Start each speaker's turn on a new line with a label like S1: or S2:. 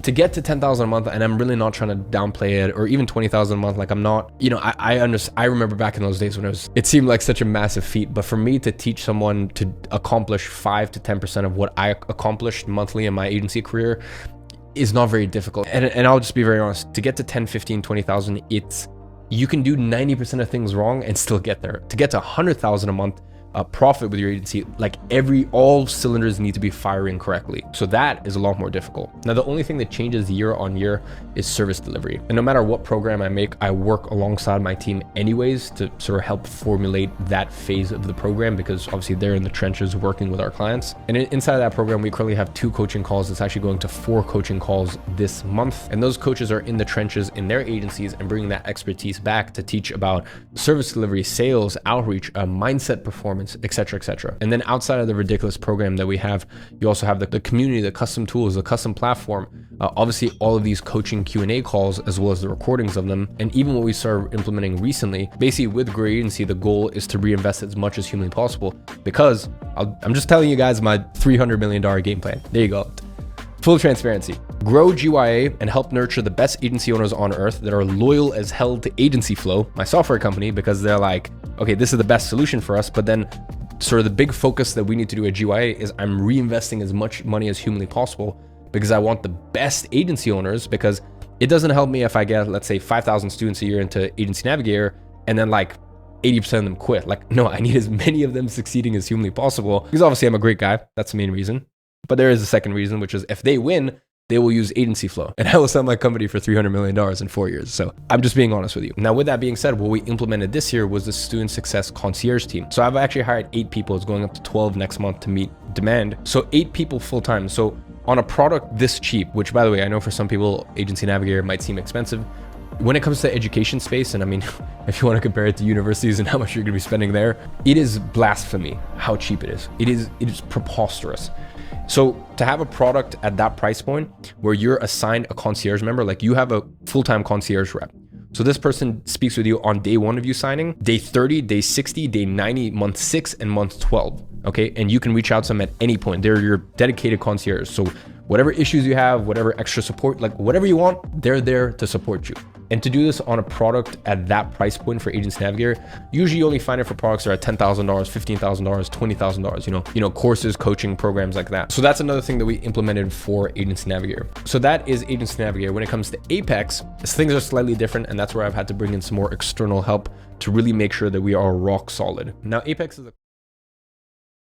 S1: to get to 10,000 a month, and I'm really not trying to downplay it, or even 20,000 a month. Like I'm not, you know, I remember back in those days when it seemed like such a massive feat, but for me to teach someone to accomplish 5 to 10% of what I accomplished monthly in my agency career is not very difficult. And I'll just be very honest, to get to 10, 15, 20,000, you can do 90% of things wrong and still get there. To get to 100,000 a month, profit with your agency, like all cylinders need to be firing correctly. So that is a lot more difficult. Now, the only thing that changes year on year is service delivery. And no matter what program I make, I work alongside my team anyways to sort of help formulate that phase of the program, because obviously they're in the trenches working with our clients. And inside of that program, we currently have 2 coaching calls. It's actually going to 4 coaching calls this month. And those coaches are in the trenches in their agencies and bringing that expertise back to teach about service delivery, sales, outreach, mindset performance, etc., etc. And then outside of the ridiculous program that we have, you also have the community, the custom tools, the custom platform, obviously all of these coaching Q&A calls, as well as the recordings of them. And even what we started implementing recently, basically with Grow Agency, the goal is to reinvest as much as humanly possible, because I'm just telling you guys my $300 million game plan. There you go. Full transparency. Grow GYA and help nurture the best agency owners on earth that are loyal as hell to Agency Flow, my software company, because they're like, okay, this is the best solution for us. But then sort of the big focus that we need to do at GYA is I'm reinvesting as much money as humanly possible, because I want the best agency owners, because it doesn't help me if I get, let's say, 5,000 students a year into Agency Navigator and then like 80% of them quit. Like, no, I need as many of them succeeding as humanly possible, because obviously I'm a great guy. That's the main reason. But there is a second reason, which is if they win, they will use Agency Flow, and I will sell my company for $300 million in 4 years. So I'm just being honest with you. Now, with that being said, what we implemented this year was the Student Success Concierge team. So I've actually hired 8 people. It's going up to 12 next month to meet demand. So 8 people full-time. So on a product this cheap, which by the way, I know for some people, Agency Navigator might seem expensive. When it comes to education space, and I mean, if you want to compare it to universities and how much you're going to be spending there, it is blasphemy how cheap it is. It is preposterous. So to have a product at that price point where you're assigned a concierge member, like you have a full-time concierge rep. So this person speaks with you on day 1 of you signing, day 30, day 60, day 90, month 6, and month 12. Okay. And you can reach out to them at any point. They're your dedicated concierge. So whatever issues you have, whatever extra support, like whatever you want, they're there to support you. And to do this on a product at that price point for Agency Navigator, usually you only find it for products that are $10,000, $15,000, $20,000, you know, courses, coaching programs like that. So that's another thing that we implemented for Agency Navigator. So that is Agency Navigator. When it comes to Apex, things are slightly different, and that's where I've had to bring in some more external help to really make sure that we are rock solid. Now, Apex is